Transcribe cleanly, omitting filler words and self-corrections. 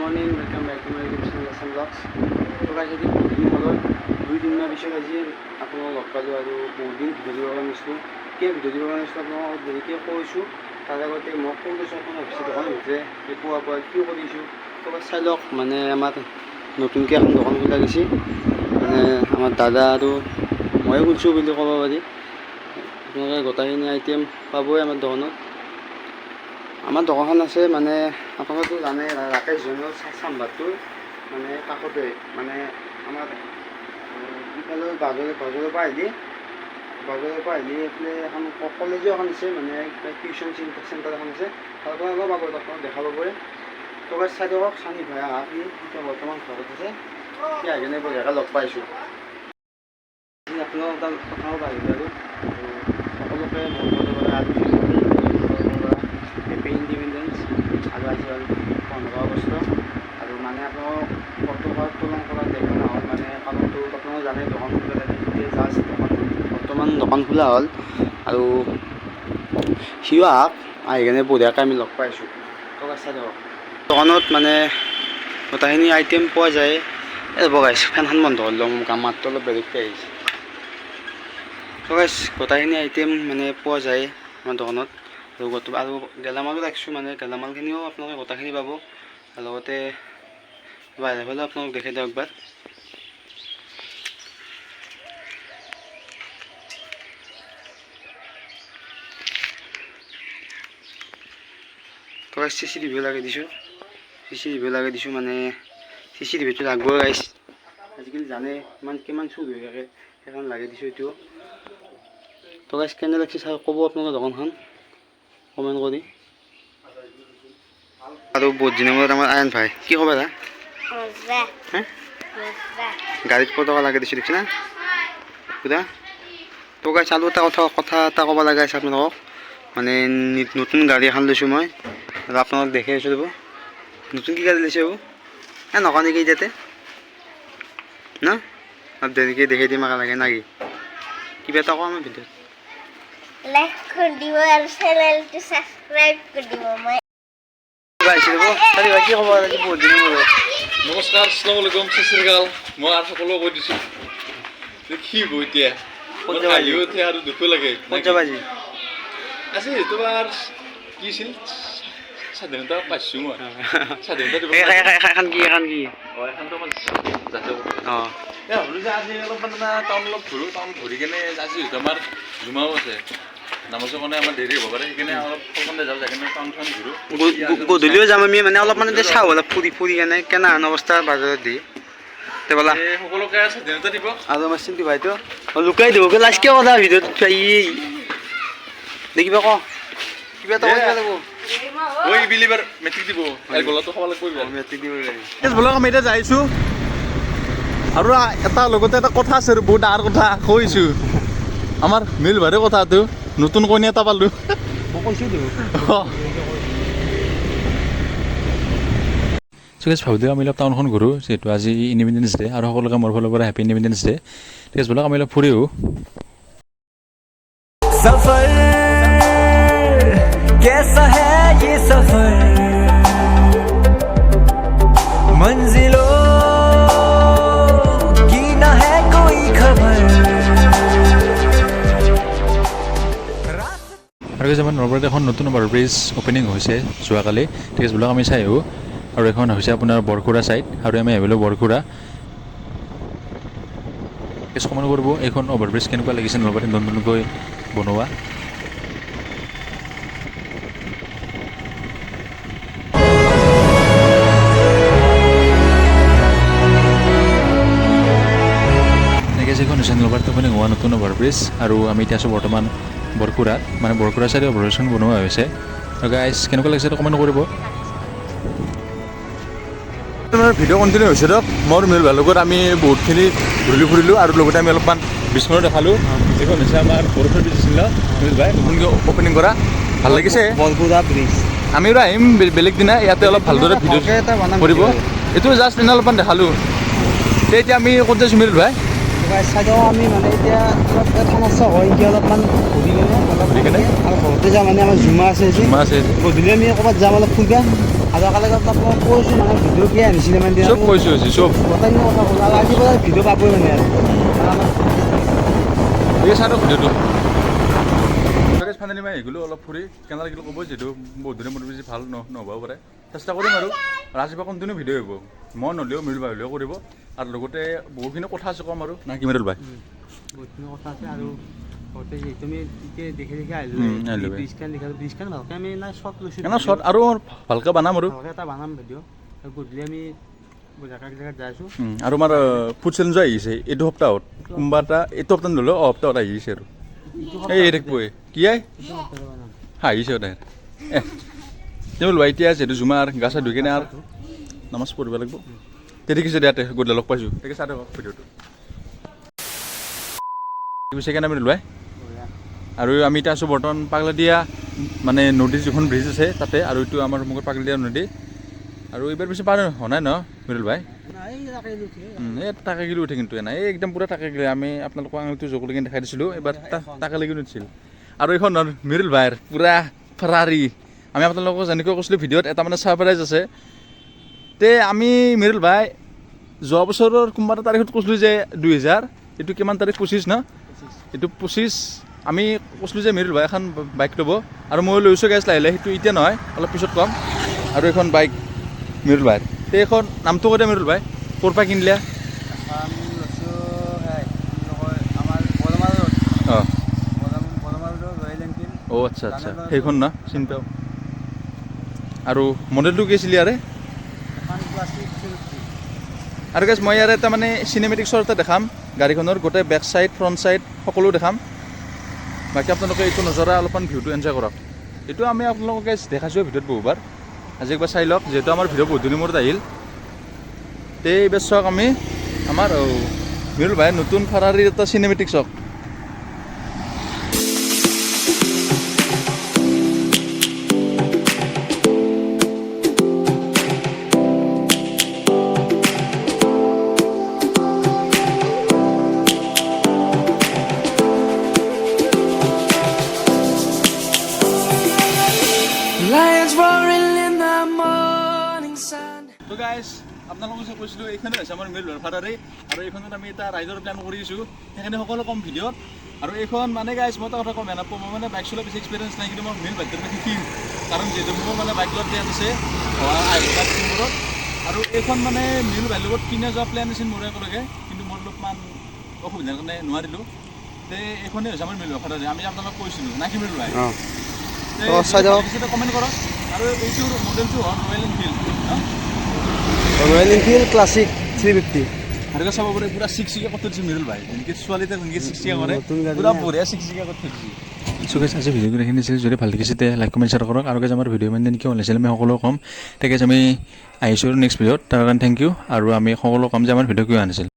morning, welcome back to my YouTube channel SM Vlogs. So guys, আজি বহুদিন হল 2-3 মাহ পিছত আজি আপোনাক লগ পালোঁ আৰু বহুদিন ভিডিঅ' দিব পৰা নাছিলোঁ। কিয় ভিডিঅ' দিব পৰা নাছিলোঁ আপোনাক দেৰিকৈ কৈছোঁ। তাৰ আগতে মই ফোন কৰিছোঁ আপোনাৰ অফিচত দোকানৰ ভিতৰে পুৱা পুৱা কি কৰিছোঁ তো চাই লওক। মানে আমাৰ নতুনকৈ এখন দোকান খোলা গৈছে, মানে আমাৰ দাদা আৰু ময়ে খুলিছোঁ বুলি ক'ব পাৰি। আপোনালোকে গোটেইখিনি আইটেম পাবই আমাৰ দোকানত। আমাৰ দোকানখন আছে মানে আপোনালোকেতো জানে ৰাকেশ জুৱেলাৰ্ছ চাম্বাৰটোৰ মানে কাষতে, মানে আমাৰ ইফালে বাজাৰৰ পৰা আহিলে এইফালে এখন কলেজো এখন আছে, মানে টিউশ্যন চেণ্টাৰ এখন আছে, তাৰ পৰা অলপ আগত আপোনাক দেখা পাবই। ক'ৰবাত চাই দিয়ক চানি ভাই আহা সি এতিয়া বৰ্তমান ঘৰত আছে, সি আহি কিনে বঢ়িয়াকৈ লগ পাইছোঁ। আপোনালোক তাত কথাও আহিলে আৰু সকলোকে মোৰ হেপী ইণ্ডিপেণ্ডেঞ্চ আৰু আজি হ'ল 15 আগষ্ট। আৰু মানে আপোনালোক পতাকা উত্তোলন কৰা দেখা নহ'ল, মানে কাৰণটো আপোনালোকে জানে দোকান খোলা থাকে, এতিয়া জাষ্ট বৰ্তমান দোকান খোলা হ'ল আৰু সিও আহক, আহি কিনে বঢ়িয়াকৈ আমি লগ পাইছোঁ। টকা চাই দিয়ক দোকানত মানে গোটেইখিনি আইটেম পোৱা যায়। বগাইছ ফেনখন বন্ধ কৰি লওঁ, মোৰ মাতটো অলপ বেলেগকৈ আহিছে। তো গাইছ গোটেইখিনি আইটেম মানে পোৱা যায় আমাৰ দোকানত আৰু গেলামালো ৰাখিছোঁ, মানে গেলামালখিনিও আপোনালোকে গোটেইখিনি পাব। আৰু লগতে বাহিৰৰ ফালে আপোনালোক দেখাই দিয়ক একবাৰ। তো গাইছ CCTV লগাই দিছোঁ, মানে CCTVটো লাগব গাইছ, আজিকালি জানে কিমান চুৰ হৈ থাকে, সেইকাৰণে লাগি দিছোঁ এইটো। তো গাইছ কেনে লাগিছে চাই ক'ব আপোনালোকে দোকানখন কমেণ্ট কৰি। আৰু বহুত দিনৰ মূৰত আমাৰ আয়ন ভাই কি ক'বা দা গাড়ীত পতাকা লগাই দিছোঁ দেখিছে না সুধা। তো গাইছ আৰু এটা কথা এটা ক'ব লগা আছে আপোনালোকক, মানে নতুন গাড়ী এখন লৈছোঁ মই আৰু আপোনালোক দেখি আছোঁ ৰ'ব। নতুন কি গাড়ী লৈছে নকওঁ নেকি এতিয়াতে ন, অলপ দেৰিকৈ দেখাই দিম লাগে না কি কিবা এটা কওঁ আমাৰ ভিডিঅ'ত। লাইক কৰি দিব আৰু চেনেলটো সাবস্ক্ৰাইব কৰি দিব। মই কি খবৰ আজি বহুত দিনৰ মূৰত? নমস্কাৰ, আসসালামু আলাইকুম, সত শ্ৰী আকাল। মই আৰু সকলো কৈ দিছোঁ কি বৈ এতিয়া হাঁহিও উঠে আৰু দুখো লাগে। আছে তোমাৰ কি আছিল স্বাধীনতা পাইছোঁ মই, স্বাধীনতা দিব এখন কি এখনতো মই যাতে ভাবিলোঁ যে আজি অলপমান টাউন অলপ ঘূৰোঁ, টাউন ঘূৰি কেনে আজি যিহেতু আমাৰ জুমাও আছে নামাজৰ কাৰণে আমাৰ দেৰি হ'ব পাৰে, সেইকাৰণে অলপ সোনকালে যাওঁ, যাই কিনে টাউন চাউন ঘূৰোঁ। গধূলিও যাম আমি, মানে অলপমান চাওঁ অলপ ফুৰি কেনে কেনেহেন অৱস্থা বাজাৰত দি বলা সকলোকে স্বাধীনতা দিব। আৰু আমাৰ চিন্তি ভাইটো লুকাই দিব লাজ কিয় কথা ভিডিঅ'ত দেখিবা ক কিবা এটা কৰিব লাগিব। ঐ বিলিবাৰ মেট্ৰিক দিব গলাটো খাব লাগিব, মেট্ৰিক দিব লাগিব। ব্লগ আমি এতিয়া যাইছোঁ আৰু এটা লগতে এটা কথা আছে আৰু বহুত ডাঙৰ কথা কৈছোঁ। আমাৰ মিল ভাইৰ কথাটো নতুন কণী এটা পালোঁ। মই কৈছোঁ ঠিক আছে, ভাবি দিওঁ আমি অলপ টাউনখন ঘূৰোঁ, যিহেতু আজি ইণ্ডিপেণ্ডেঞ্চ ডে আৰু সকলোকে মোৰ ফালৰ পৰা হেপী ইণ্ডিপেণ্ডেঞ্চ ডে। ঠিক আছে, ব'লক আমি অলপ ফুৰিও। सफर कैसा है ये सफर, मंजिलों की ना है कोई खबर। আৰু আমাৰ নলবাৰীত এখন নতুন অভাৰব্ৰিজ অ'পেনিং হৈছে যোৱাকালি। ঠিক আছে, ব'লক আমি চাই আহোঁ। আৰু এখন হৈছে আপোনাৰ বৰখুৰা ছাইড, আৰু আমি আহিলোঁ বৰখুৰা। কমেণ্ট কৰিব এইখন অভাৰব্ৰিজ কেনেকুৱা লাগিছে নলবাৰীত নতুনকৈ বনোৱা। এনেকৈ যিখন হৈছে নলবাৰীত অ'পেনিং হোৱা নতুন অভাৰব্ৰিজ, আৰু আমি এতিয়া আছোঁ বৰ্তমান বৰখুৰাত, মানে বৰখুৰা ছাইডে অভাৰব্ৰিজখন বনোৱা হৈছে। আৰু গাইজ কেনেকুৱা লাগিছে কমেণ্ট কৰিব। ভিডিঅ' কণ্টিনিউ হৈছে দিয়ক। মোৰ মিল ভাইৰ লগত আমি বহুতখিনি ঘূৰি ফুৰিলোঁ, আৰু লগতে আমি অলপমান বিষ্ণুৰ দেখালোঁ। এইখন হৈছে আমাৰ বৰখুৰা ব্ৰিজ আছিল মিল ভাই, নতুনকৈ অ'পেনিং কৰা, ভাল লাগিছে। বৰখুৰা ব্ৰিজ আমি আৰু আহিম বেলেগ দিনা, ইয়াতে অলপ ভালদৰে ভিডিঅ' কৰিব। এইটো জাষ্ট এনে অলপমান দেখালোঁ। এতিয়া আমি ক'ত যাইছোঁ মিল ভাই? চাই দিওঁ আমি মানে এতিয়া অলপ সমস্যা হয় এতিয়া অলপমান ঘূৰি কেনে আৰু ঘৰতে যাওঁ মানে আমাৰ জুমা আছে যে মাছ আছে গধূলি আমি ক'ৰবাত যাম অলপ ফুৰিবা আৰু কালি আপোনাক কৈছোঁ মানে ভিডিঅ' কি আনিছিলে মানে চব কৈছোঁ হৈছে চব গোটেইখিনি কথা ক'লোঁ আৰু আজি পৰা ভিডিঅ' পাবই মানে আৰু এই চাই দিয়ক ভিডিঅ'টো ফাইনেলি মই আহিলোঁ অলপ ফুৰি কেনেকুৱা লাগিল ক'ব যিহেতু বহুত দিনৰ মূৰত বেছি ভাল নহ'ব পাৰে চেষ্টা কৰিম আৰু ৰাতিপুৱা কণ্টিনিউ ভিডিঅ' আহিব মই নহ'লেও মিল বাই হ'লেও কৰিব আৰু লগতে বহুখিনি কথা আছে ক'ম আৰু না কি মিৰুল ভাই বহুতখিনি কথা আছে আৰু ঘৰতে যিহেতু আমি এতিয়া দেখি আহিলোঁ ব্ৰিজখন দেখালোঁ ব্ৰিজখন ভালকৈ আমি নাই শ্বট লৈছোঁ কেনে শ্বট আৰু ভালকৈ বনাম আৰু ভালকৈ এটা বনাম ভিডিঅ' আৰু গধূলি আমি জেগাত যাই আছোঁ আৰু আমাৰ ফুড চেলেঞ্জো আহিছে এইটো সপ্তাহত কোনোবা এটা এইটো সপ্তাহ নহ'লেও সপ্তাহত আহিছে আৰু এই থাকিবই কি আই হাঁহিছে তাই মিৰুল ভাই এতিয়া যিহেতু জুমাৰ গা চা ধুই কিনে আৰু নামাজ পঢ়িব লাগিব তে দেখিছে ইয়াতে গধূলি লগ পাইছোঁ তাকে চাই থাকক ভিডিঅ'টো পিছে কেনে মিৰুল ভাই আৰু আমি এতিয়া আছোঁ বৰ্তমান পাগলাদিয়া মানে নদীৰ যিখন ব্ৰিজ আছে তাতে আৰু এইটো আমাৰ সন্মুখত পাগলাদিয়া নদী আৰু এইবাৰ বেছি পাৰ হোৱা নাই ন মিৰুল ভাই এই টাকা গিলি উঠে কিন্তু এনে এই একদম পূৰা টাকা গিলি আমি আপোনালোকক আঙুলিটো জগলি কিনে দেখাই দিছিলোঁ এইবাৰ টাকা লাগি উঠিছিল আৰু এইখন মিৰুল ভাইৰ পূৰা ফেৰাৰী আমি আপোনালোকক যেনেকৈ কৈছিলোঁ ভিডিঅ'ত এটা মানে ছাৰপ্ৰাইজ আছে তে আমি মিৰুল ভাই যোৱা বছৰৰ কোনোবা এটা তাৰিখত কৈছিলোঁ যে 2000 এইটো কিমান তাৰিখ 25 ন এইটো 25 আমি কৈছিলোঁ যে মিৰুল ভাই এখন বাইক ল'ব আৰু মই লৈছোঁ গেছ লাহে লাহে সেইটো এতিয়া নহয় অলপ পিছত ক'ম আৰু এখন বাইক মিৰুল ভাইৰ তে এইখন নামটো কৈ দিয়া মিৰুল ভাই ক'ৰ পৰা কিনিলে আমি লৈছোঁ আমাৰ বৰমাৰত অঁ ৰয়েল এনফিল্ড অ' আচ্ছা আচ্ছা সেইখন না চিনি পাওঁ আৰু মডেলটো কি আছিলে ইয়াৰে এখন ক্লাছিক আৰু গেছ মই ইয়াৰে এটা মানে চিনেমেটিক্সৰ এটা দেখাম গাড়ীখনৰ গোটেই বেক চাইড ফ্ৰণ্ট চাইড সকলো দেখাম বাকী আপোনালোকে এইটো নজৰা অলপমান ভিউটো এনজয় কৰক এইটো আমি আপোনালোকে দেখাইছোঁ ভিডিঅ'ত বহুবাৰ আজি একবাৰ চাই লওক যিহেতু আমাৰ ভিডিঅ' বহুত দিনৰ মূৰত আহিল তে এইবাৰ চাওক আমি আমাৰ মিৰুল ভাই নতুন ফাৰাৰীৰ এটা চিনেমেটিক চাওক Lions roaring in the morning sun. তো গাইজ আপোনালোকক যে কৈছিলোঁ এইখনে হৈছে আমাৰ মিৰুল ফাৰাৰী আৰু এইখনত আমি এটা ৰাইডৰ প্লেন কৰিছোঁ সেইখিনি সকলো কম ভিডিঅ'ত আৰু এইখন মানে গাইজ মই এটা কথা কম নাপাওঁ মই মানে বাইক চলোৱা বেছি এক্সপিৰিয়েঞ্চ নাই কিন্তু মই মিল বাইকটো শিকিম কাৰণ যিহেতু মোৰ মানে বাইক লোৱাৰ প্লেন আছে ডিচেম্বৰত আৰু এইখন মানে মিল বাইক লগত কিনে যোৱা প্লেন আছিল মোৰ একেলগে কিন্তু মোৰ অলপমান অসুবিধাৰ কাৰণে নোৱাৰিলোঁ তে এইখনেই হৈছে আমাৰ মিল ফাৰাৰী আমি আপোনালোকক কৈছিলোঁ না কি মিল ভাই কমেণ্ট কৰক আৰু এইটোৰ মডেলটো হ'ল royal Enfield royal Enfield classic 350 আৰু চাব পাৰে পুৰা চিকচিকা কৰি থৈছে মিৰুল ভাই যেনেকৈ ছোৱালীতে যেনেকৈ চিকচিকা কৰে পুৰা বঢ়িয়া চিকচিকা কৰি থৈছে চ' গাইজ আজি ভিডিঅ'টো এইখিনি আছিল যদি ভাল লাগিছে তেতিয়া লাইক কমেণ্ট শ্বেয়াৰ কৰক আৰু গাইজ আমাৰ ভিডিঅ' মানে কিয় ওলাইছিল আমি সকলো ক'ম তাকে আমি আহিছোঁ নেক্সট ভিডিঅ'ত তাৰ কাৰণে থেংক ইউ আৰু আমি সকলো ক'ম যে আমাৰ ভিডিঅ' কিয় আনিছিল